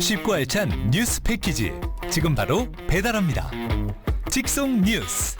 쉽고 알찬 뉴스 패키지 지금 바로 배달합니다. 직송 뉴스.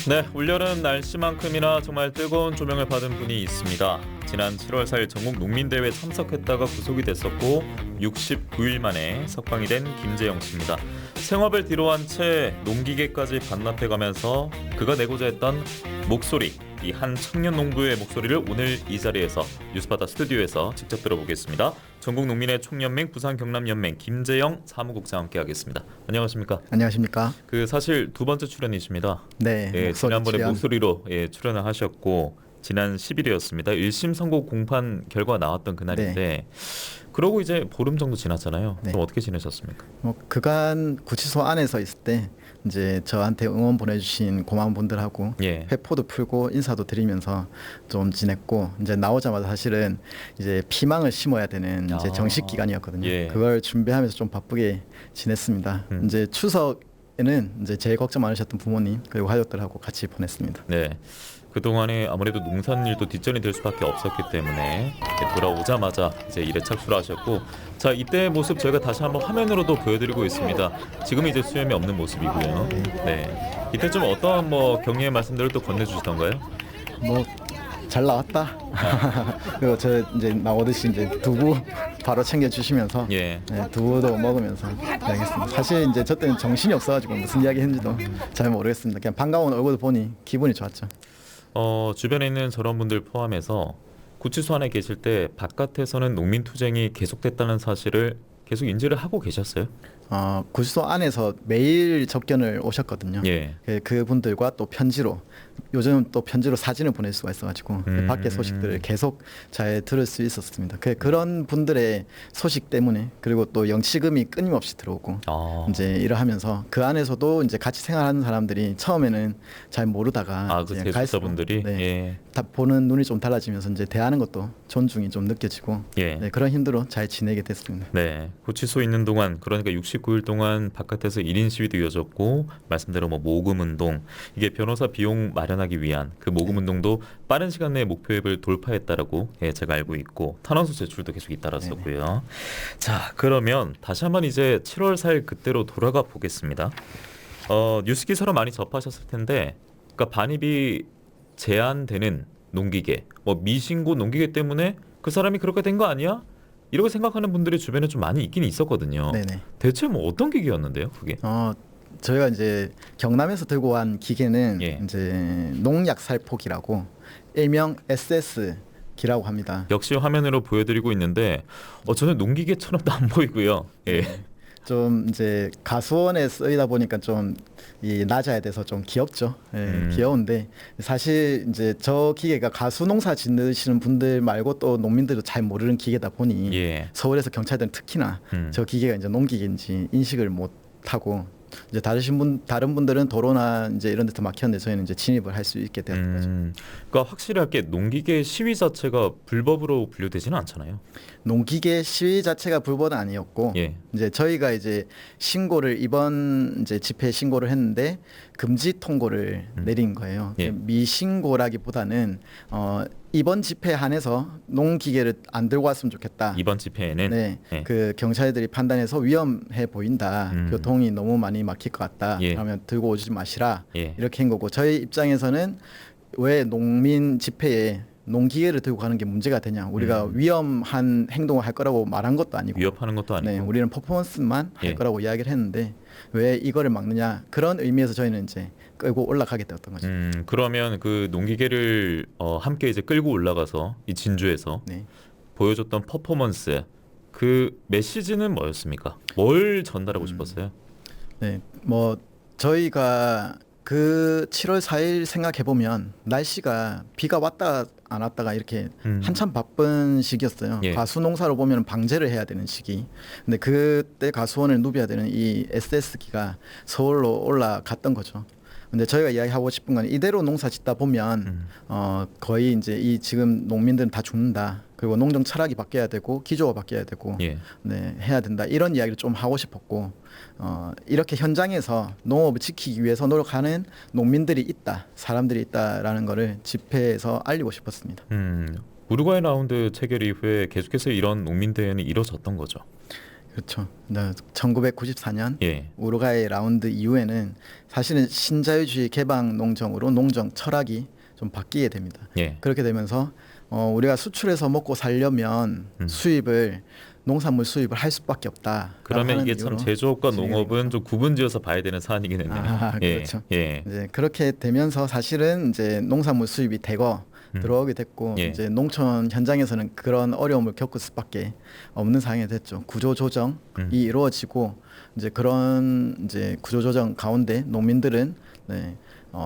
네, 올여름 날씨만큼이나 정말 뜨거운 조명을 받은 분이 있습니다. 지난 7월 4일 전국 농민대회에 참석했다가 구속이 됐었고 69일 만에 석방이 된 김재영 씨입니다. 생업을 뒤로한 채 농기계까지 반납해가면서 그가 내고자 했던 목소리, 이 한 청년 농부의 목소리를 오늘 이 자리에서 뉴스바다 스튜디오에서 직접 들어보겠습니다. 전국농민의 총연맹 부산경남연맹 김재영 사무국장 함께하겠습니다. 안녕하십니까? 안녕하십니까? 사실 두 번째 출연이십니다. 네, 지난번에 출연. 목소리로 출연을 하셨고 지난 10일이었습니다. 1심 선고 공판 결과 나왔던 그날인데 그러고 이제 보름 정도 지났잖아요. 네. 그럼 어떻게 지내셨습니까? 그간 구치소 안에서 있을 때 이제 저한테 응원 보내주신 고마운 분들하고 회포도 풀고 인사도 드리면서 좀 지냈고, 이제 나오자마자 사실은 이제 피망을 심어야 되는 이제 정식 기간이었거든요. 그걸 준비하면서 좀 바쁘게 지냈습니다. 이제 추석에는 이제 제일 걱정 많으셨던 부모님 그리고 가족들하고 같이 보냈습니다. 네. 그동안에 아무래도 농산일도 뒷전이 될 수밖에 없었기 때문에 돌아오자마자 이제 일에 착수를 하셨고, 자, 이때의 모습 저희가 다시 한번 화면으로도 보여드리고 있습니다. 지금은 이제 수염이 없는 모습이고요. 네. 이때 좀 어떤 격려의 말씀들을 또 건네주시던가요? 잘 나왔다. 그리고 저 이제 나오듯이 이제 두부 바로 챙겨주시면서 두부도 먹으면서 이야기했습니다. 사실 이제 저 때는 정신이 없어가지고 무슨 이야기 했는지도 잘 모르겠습니다. 그냥 반가운 얼굴 보니 기분이 좋았죠. 주변에 있는 저런 분들 포함해서 구치소 안에 계실 때 바깥에서는 농민 투쟁이 계속됐다는 사실을 계속 인지를 하고 계셨어요? 구치소 안에서 매일 접견을 오셨거든요. 그분들과 또 편지로, 요즘 또 편지로 사진을 보낼 수가 있어가지고 밖의 소식들을 계속 잘 들을 수 있었습니다. 그런 분들의 소식 때문에, 그리고 또 영치금이 끊임없이 들어오고 이제 일을 하면서 그 안에서도 이제 같이 생활하는 사람들이 처음에는 잘 모르다가 그 대수자분들이 다 보는 눈이 좀 달라지면서 이제 대하는 것도 존중이 좀 느껴지고 그런 힘들어 잘 지내게 됐습니다. 네, 구치소에 있는 동안, 그러니까 69일 동안 바깥에서 1인 시위도 이어졌고, 말씀대로 모금 운동, 이게 변호사 비용 마련하기 위한 그 모금 운동도 빠른 시간 내에 목표액을 돌파했다라고 제가 알고 있고, 탄원서 제출도 계속 잇따랐었고요. 자, 그러면 다시 한번 이제 7월 4일 그때로 돌아가 보겠습니다. 뉴스 기사로 많이 접하셨을 텐데, 그러니까 반입이 제한되는 농기계, 미신고 농기계 때문에 그 사람이 그렇게 된 거 아니야? 이렇게 생각하는 분들이 주변에 좀 많이 있긴 있었거든요. 대체 어떤 기계였는데요, 그게? 저희가 이제 경남에서 들고 온 기계는 이제 농약 살포기라고 일명 SS 기라고 합니다. 역시 화면으로 보여드리고 있는데 저는 농기계처럼도 안 보이고요. 좀 이제 가수원에 쓰이다 보니까 좀 이 낮아야 돼서 좀 귀엽죠. 귀여운데 사실 이제 저 기계가 가수 농사 짓는 분들 말고 또 농민들도 잘 모르는 기계다 보니 서울에서 경찰들은 특히나 저 기계가 이제 농기계인지 인식을 못 하고, 이제 다른 분들은 도로나 이제 이런 데서 막혔는데 저희는 이제 진입을 할 수 있게 된 거죠. 그러니까 확실하게 농기계 시위 자체가 불법으로 분류되지는 않잖아요. 농기계 시위 자체가 불법은 아니었고, 이제 저희가 이제 신고를 이번 이제 집회 신고를 했는데 금지 통고를 내린 거예요. 미신고라기보다는 이번 집회에 한해서 농기계를 안 들고 왔으면 좋겠다. 이번 집회에는 그 경찰들이 판단해서 위험해 보인다. 교통이 너무 많이 막힐 것 같다. 그러면 들고 오지 마시라. 이렇게 한 거고, 저희 입장에서는 왜 농민 집회에 농기계를 들고 가는 게 문제가 되냐? 우리가 위험한 행동을 할 거라고 말한 것도 아니고, 위협하는 것도 아니고, 우리는 퍼포먼스만 할 거라고 이야기를 했는데 왜 이거를 막느냐? 그런 의미에서 저희는 이제 끌고 올라가게 되었던 거죠. 그러면 그 농기계를 함께 이제 끌고 올라가서 이 진주에서 보여줬던 퍼포먼스, 그 메시지는 뭐였습니까? 뭘 전달하고 싶었어요? 저희가 그 7월 4일 생각해 보면 날씨가 비가 왔다 안 왔다가 이렇게 한참 바쁜 시기였어요. 가수 농사로 보면 방제를 해야 되는 시기. 근데 그때 가수원을 누벼야 되는 이 SS기가 서울로 올라갔던 거죠. 근데 저희가 이야기하고 싶은 건 이대로 농사 짓다 보면 거의 이제 이 지금 농민들은 다 죽는다. 그리고 농정 철학이 바뀌어야 되고 기조가 바뀌어야 되고 해야 된다. 이런 이야기를 좀 하고 싶었고, 이렇게 현장에서 농업을 지키기 위해서 노력하는 농민들이 있다, 사람들이 있다라는 거를 집회에서 알리고 싶었습니다. 우루과이 라운드 체결 이후에 계속해서 이런 농민 대회는 이뤄졌던 거죠. 그렇죠. 1994년 예. 우루과이 라운드 이후에는 사실은 신자유주의 개방 농정으로 농정 철학이 좀 바뀌게 됩니다. 예. 그렇게 되면서 우리가 수출해서 먹고 살려면 수입을 농산물 수입을 할 수밖에 없다. 그러면 이게 참 제조업과 농업은 좀 구분지어서 봐야 되는 사안이긴 했네요. 그렇죠. 예. 이제 그렇게 되면서 사실은 이제 농산물 수입이 대거 들어오게 됐고 예. 이제 농촌 현장에서는 그런 어려움을 겪을 수밖에 없는 상황이 됐죠. 구조 조정이 이루어지고 이제 그런 이제 구조 조정 가운데 농민들은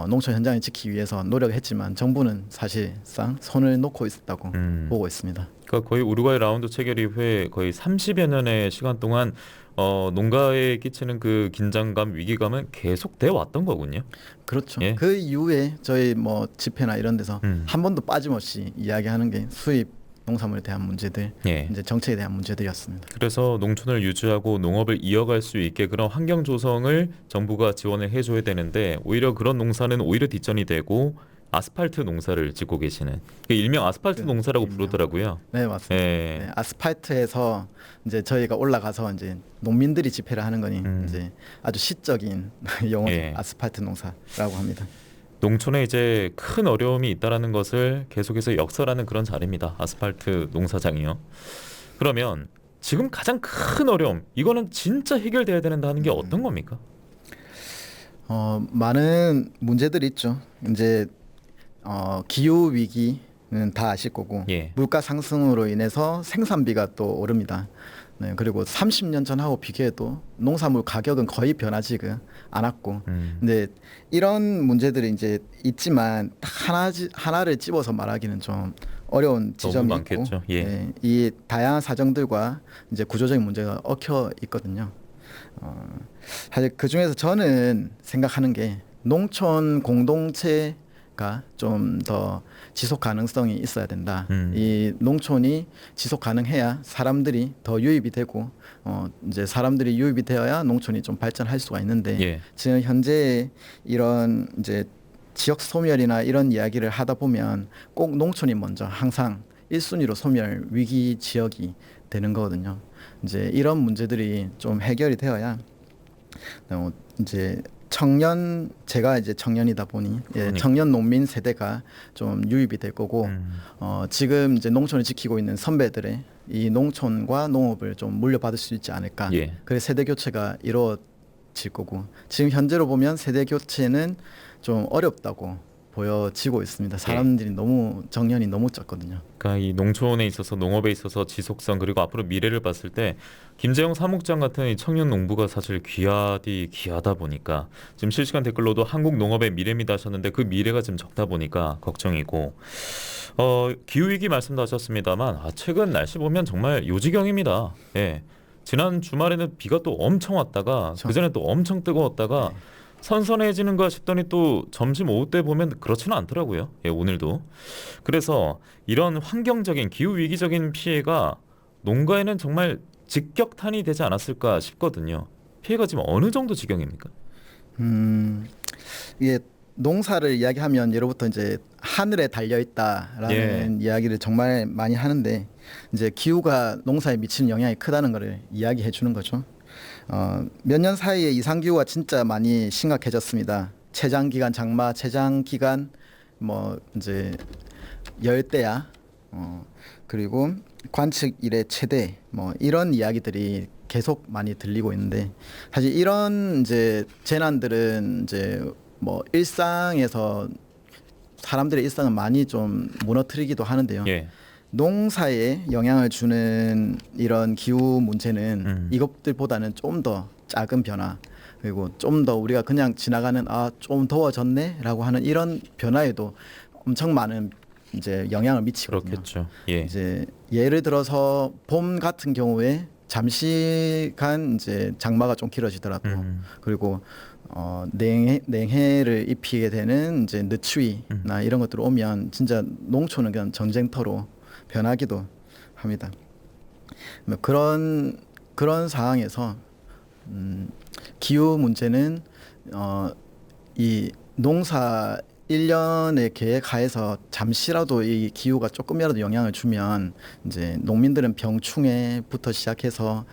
농촌 현장을 지키기 위해서 노력했지만 정부는 사실상 손을 놓고 있었다고 보고 있습니다. 그러니까 거의 우루과이 라운드 체결 이후에 거의 30여 년의 시간 동안 농가에 끼치는 그 긴장감, 위기감은 계속돼 왔던 거군요. 그렇죠. 예. 그 이후에 저희 뭐 집회나 이런 데서 한 번도 빠짐없이 이야기하는 게 수입 농산물에 대한 문제들, 예. 이제 정책에 대한 문제들이었습니다. 그래서 농촌을 유지하고 농업을 이어갈 수 있게 그런 환경 조성을 정부가 지원을 해줘야 되는데 오히려 그런 농사는 오히려 뒷전이 되고 아스팔트 농사를 짓고 계시는 일명 아스팔트 농사라고 부르더라고요. 네, 맞습니다. 예. 네, 아스팔트에서 이제 저희가 올라가서 이제 농민들이 집회를 하는 거니 이제 아주 시적인 용어죠. 예. 아스팔트 농사라고 합니다. 농촌에 이제 큰 어려움이 있다라는 것을 계속해서 역설하는 그런 자리입니다. 아스팔트 농사장이요. 그러면 지금 가장 큰 어려움, 이거는 진짜 해결돼야 된다 하는 게 어떤 겁니까? 많은 문제들이 있죠. 이제 기후 위기는 다 아실 거고 예. 물가 상승으로 인해서 생산비가 또 오릅니다. 네, 그리고 30년 전하고 비교해도 농산물 가격은 거의 변하지가 않았고, 근데 이런 문제들이 이제 있지만 하나를 집어서 말하기는 좀 어려운 지점이 있고, 예. 네, 이 다양한 사정들과 이제 구조적인 문제가 얽혀 있거든요. 사실 그 중에서 저는 생각하는 게 농촌 공동체가 좀 더 지속 가능성이 있어야 된다. 이 농촌이 지속 가능해야 사람들이 더 유입이 되고 이제 사람들이 유입이 되어야 농촌이 좀 발전할 수가 있는데 예. 지금 현재 이런 이제 지역 소멸이나 이런 이야기를 하다 보면 꼭 농촌이 먼저 항상 1순위로 소멸 위기 지역이 되는 거거든요. 이제 이런 문제들이 좀 해결이 되어야 이제 제가 이제 청년이다 보니 청년 농민 세대가 좀 유입이 될 거고 지금 이제 농촌을 지키고 있는 선배들의 이 농촌과 농업을 좀 물려받을 수 있지 않을까. 예. 그래서 세대 교체가 이루어질 거고 지금 현재로 보면 세대 교체는 좀 어렵다고 보여지고 있습니다. 사람들이 정년이 너무 적거든요. 그러니까 이 농촌에 있어서 농업에 있어서 지속성 그리고 앞으로 미래를 봤을 때 김재영 사무장 같은 이 청년 농부가 사실 귀하다 보니까 지금 실시간 댓글로도 한국 농업의 미래입니다 하셨는데 그 미래가 지금 적다 보니까 걱정이고 기후 위기 말씀도 하셨습니다만 최근 날씨 보면 정말 요지경입니다. 예. 지난 주말에는 비가 또 엄청 왔다가 그렇죠. 그 전에 또 엄청 뜨거웠다가 네. 선선해지는가 싶더니 또 점심 오후 때 보면 그렇지는 않더라고요. 예, 오늘도. 그래서 이런 환경적인 기후 위기적인 피해가 농가에는 정말 직격탄이 되지 않았을까 싶거든요. 피해가 지금 어느 정도 지경입니까? 이게 농사를 이야기하면 예로부터 이제 하늘에 달려 있다라는 이야기를 정말 많이 하는데 이제 기후가 농사에 미치는 영향이 크다는 것을 이야기해 주는 거죠. 몇 년 사이에 이상기후가 진짜 많이 심각해졌습니다. 채장기간 장마, 채장기간 뭐 이제 열대야, 그리고 관측 이래 최대 뭐 이런 이야기들이 계속 많이 들리고 있는데 사실 이런 이제 재난들은 이제 뭐 일상에서 사람들의 일상을 많이 좀 무너뜨리기도 하는데요. 예. 농사에 영향을 주는 이런 기후 문제는 이것들보다는 좀 더 작은 변화 그리고 좀 더 우리가 그냥 지나가는 좀 더워졌네라고 하는 이런 변화에도 엄청 많은 이제 영향을 미치거든요. 그렇겠죠. 예. 이제 예를 들어서 봄 같은 경우에 잠시간 이제 장마가 좀 길어지더라도 그리고 냉해를 입히게 되는 이제 늦추위나 이런 것들 오면 진짜 농촌은 그냥 전쟁터로 변하기도 합니다. 그런 상황에서 기후 문제는 이 농사에 1년의 계획 하에서 잠시라도 이 기후가 조금이라도 영향을 주면 이제 농민들은 병충해부터 시작해서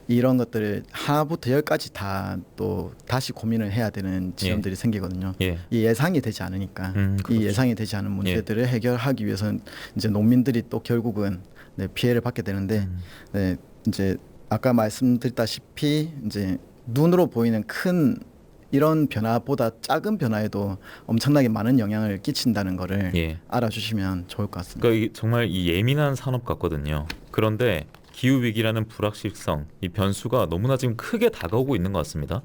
이런 것들을 하나부터 열까지 다 또 다시 고민을 해야 되는 지점들이 생기거든요. 이 예상이 되지 않으니까 이 예상이 되지 않은 문제들을 해결하기 위해서는 이제 농민들이 또 결국은 네, 피해를 받게 되는데 네, 이제 아까 말씀드렸다시피 이제 눈으로 보이는 큰 이런 변화보다 작은 변화에도 엄청나게 많은 영향을 끼친다는 거를 알아주시면 좋을 것 같습니다. 그러니까 정말 이 예민한 산업 같거든요. 그런데 기후 위기라는 불확실성, 이 변수가 너무나 지금 크게 다가오고 있는 것 같습니다.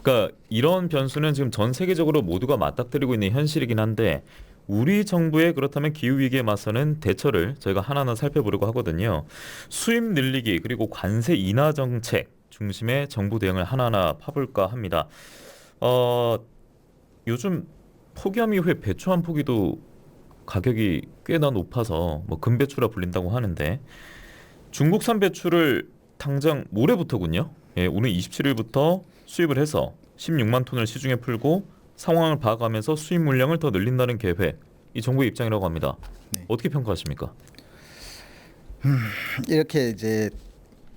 그러니까 이런 변수는 지금 전 세계적으로 모두가 맞닥뜨리고 있는 현실이긴 한데 우리 정부의 그렇다면 기후 위기에 맞서는 대처를 저희가 하나하나 살펴보려고 하거든요. 수입 늘리기 그리고 관세 인하 정책 중심의 정부 대응을 하나하나 파볼까 합니다. 요즘 폭염 이후에 배추 한 포기도 가격이 꽤나 높아서 뭐 금배추라 불린다고 하는데 중국산 배추를 당장 모레부터군요. 오늘 27일부터 수입을 해서 16만 톤을 시중에 풀고 상황을 봐가면서 수입 물량을 더 늘린다는 계획. 이 정부의 입장이라고 합니다. 네. 어떻게 평가하십니까? 이렇게 이제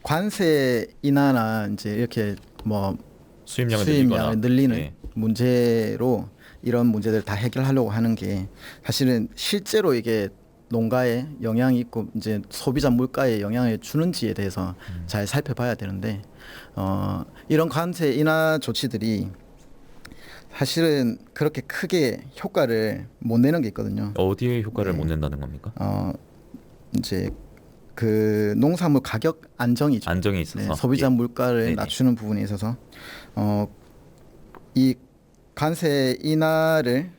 관세 인하나 이제 이렇게 뭐 수입량을 늘리는 문제로 이런 문제들을 다 해결하려고 하는 게 사실은 실제로 이게 농가에 영향이 있고 이제 소비자 물가에 영향을 주는지에 대해서 잘 살펴봐야 되는데 이런 관세 인하 조치들이 사실은 그렇게 크게 효과를 못 내는 게 있거든요. 어디에 효과를 못 낸다는 겁니까? 이제 그 농산물 가격 안정이 있어서 소비자 물가를 낮추는 부분에 있어서 이 관세 인하를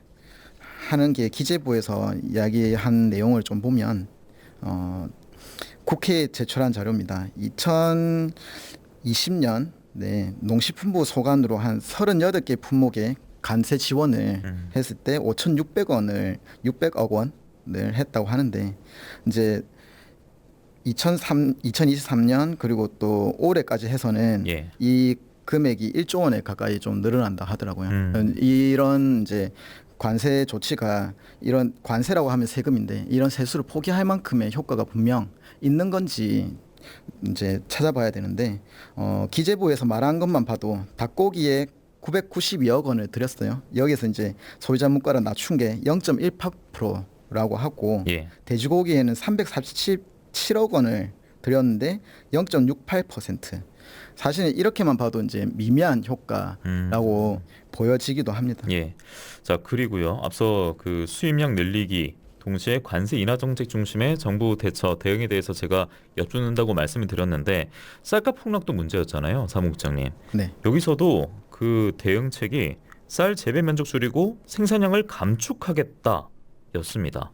하는 게 기재부에서 이야기한 내용을 좀 보면 국회에 제출한 자료입니다. 2020년 농식품부 소관으로 한 38개 품목의 관세 지원을 했을 때 600억 원을 했다고 하는데 이제 2023년 그리고 또 올해까지 해서는 이 금액이 1조 원에 가까이 좀 늘어난다 하더라고요. 이런 이제 관세 조치가 이런 관세라고 하면 세금인데 이런 세수를 포기할 만큼의 효과가 분명 있는 건지 이제 찾아봐야 되는데 기재부에서 말한 것만 봐도 닭고기에 992억 원을 들였어요. 여기서 이제 소비자 물가를 낮춘 게 0.18%라고 하고 돼지고기에는 347억 원을 들였는데 0.68%. 사실 이렇게만 봐도 이제 미미한 효과라고 보여지기도 합니다. 자 그리고요 앞서 그 수입량 늘리기 동시에 관세 인하 정책 중심의 정부 대응에 대해서 제가 여쭙는다고 말씀을 드렸는데 쌀값 폭락도 문제였잖아요, 사무국장님. 여기서도 그 대응책이 쌀 재배 면적 줄이고 생산량을 감축하겠다였습니다.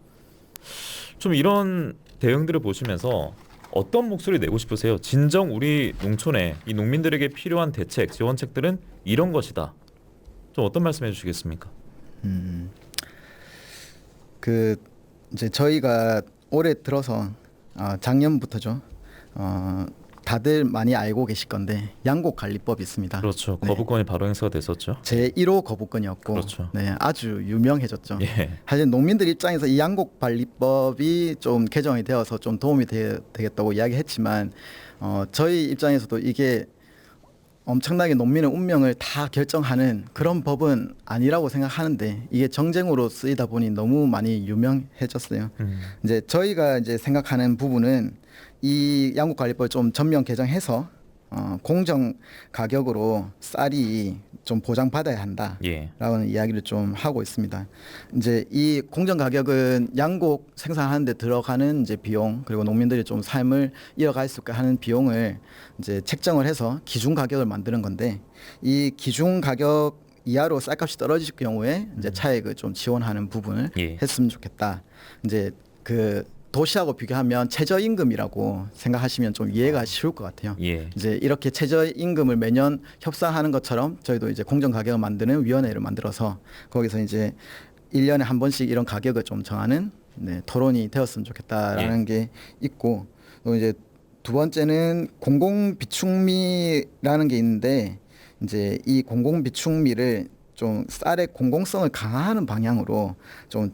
좀 이런 대응들을 보시면서 어떤 목소리 내고 싶으세요? 진정 우리 농촌에 이 농민들에게 필요한 대책, 지원책들은 이런 것이다. 좀 어떤 말씀해 주시겠습니까? 그 이제 저희가 올해 들어서 작년부터죠. 다들 많이 알고 계실 건데 양곡관리법이 있습니다. 그렇죠. 거부권이 바로 행사가 됐었죠. 제1호 거부권이었고 그렇죠. 아주 유명해졌죠. 사실 농민들 입장에서 이 양곡관리법이 좀 개정이 되어서 좀 도움이 되겠다고 이야기했지만 저희 입장에서도 이게 엄청나게 농민의 운명을 다 결정하는 그런 법은 아니라고 생각하는데 이게 정쟁으로 쓰이다 보니 너무 많이 유명해졌어요. 이제 저희가 이제 생각하는 부분은 이 양곡관리법을 좀 전면 개정해서 공정 가격으로 쌀이 좀 보장받아야 한다라는 이야기를 좀 하고 있습니다. 이제 이 공정 가격은 양곡 생산하는 데 들어가는 이제 비용 그리고 농민들이 좀 삶을 이어갈 수 있게 하는 비용을 이제 책정을 해서 기준 가격을 만드는 건데 이 기준 가격 이하로 쌀값이 떨어질 경우에 이제 차액을 좀 지원하는 부분을 했으면 좋겠다. 이제 그 도시하고 비교하면 최저임금이라고 생각하시면 좀 이해가 쉬울 것 같아요. 이제 이렇게 최저임금을 매년 협상하는 것처럼 저희도 이제 공정가격을 만드는 위원회를 만들어서 거기서 이제 1년에 한 번씩 이런 가격을 좀 정하는 토론이 되었으면 좋겠다라는 게 있고 또 이제 두 번째는 공공비축미라는 게 있는데 이제 이 공공비축미를 좀 쌀의 공공성을 강화하는 방향으로 좀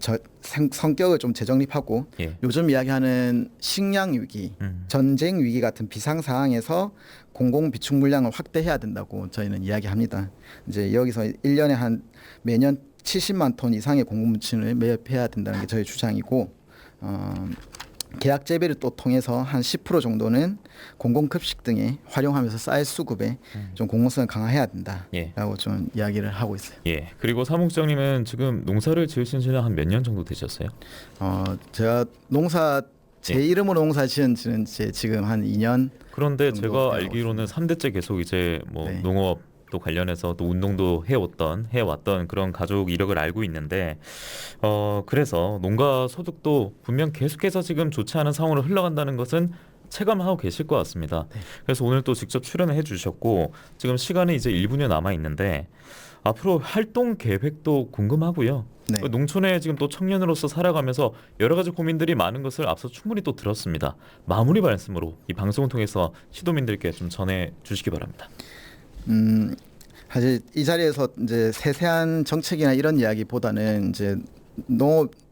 성격을 좀 재정립하고 예. 요즘 이야기하는 식량 위기, 전쟁 위기 같은 비상 상황에서 공공 비축 물량을 확대해야 된다고 저희는 이야기합니다. 이제 여기서 1년에 한 매년 70만 톤 이상의 공공 비축을 매입해야 된다는 게 저희 주장이고 계약 재배를 또 통해서 한 10% 정도는 공공급식 등에 활용하면서 쌀 수급에 좀 공공성을 강화해야 된다라고 예. 좀 이야기를 하고 있어요. 예. 그리고 사무국장님은 지금 농사를 지으신 지는 한 몇 년 정도 되셨어요? 제가 제 이름으로 농사 지은 지는 지금 한 2년. 그런데 정도 제가 되고 알기로는 3대째 계속 이제 뭐 네. 농업 또 관련해서 또 운동도 해왔던 그런 가족 이력을 알고 있는데 그래서 농가 소득도 분명 계속해서 지금 좋지 않은 상황으로 흘러간다는 것은 체감하고 계실 것 같습니다. 네. 그래서 오늘 또 직접 출연을 해주셨고 지금 시간이 이제 1분여 남아 있는데 앞으로 활동 계획도 궁금하고요. 네. 농촌에 지금 또 청년으로서 살아가면서 여러 가지 고민들이 많은 것을 앞서 충분히 또 들었습니다. 마무리 말씀으로 이 방송을 통해서 시도민들께 좀 전해 주시기 바랍니다. 사실 이 자리에서 이제 세세한 정책이나 이런 이야기보다는 이제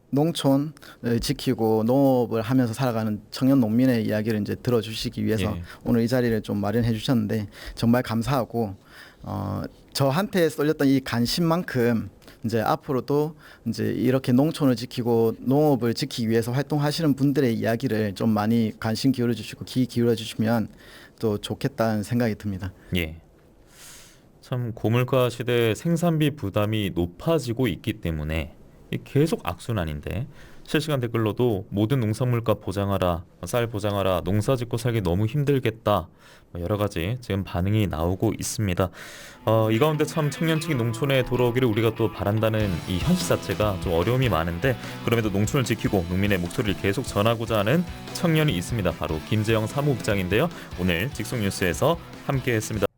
농촌을 지키고 농업을 하면서 살아가는 청년 농민의 이야기를 이제 들어주시기 위해서 예. 오늘 이 자리를 좀 마련해 주셨는데 정말 감사하고 저한테 쏠렸던 이 관심만큼 이제 앞으로도 이제 이렇게 농촌을 지키고 농업을 지키기 위해서 활동하시는 분들의 이야기를 좀 많이 관심 기울여 주시고 귀 기울여 주시면 또 좋겠다는 생각이 듭니다. 예. 참 고물가 시대에 생산비 부담이 높아지고 있기 때문에 계속 악순환인데 실시간 댓글로도 모든 농산물가 보장하라, 쌀 보장하라, 농사 짓고 살기 너무 힘들겠다 여러 가지 지금 반응이 나오고 있습니다. 이 가운데 참 청년층이 농촌에 돌아오기를 우리가 또 바란다는 이 현실 자체가 좀 어려움이 많은데 그럼에도 농촌을 지키고 농민의 목소리를 계속 전하고자 하는 청년이 있습니다. 바로 김재영 사무국장인데요. 오늘 직속뉴스에서 함께했습니다.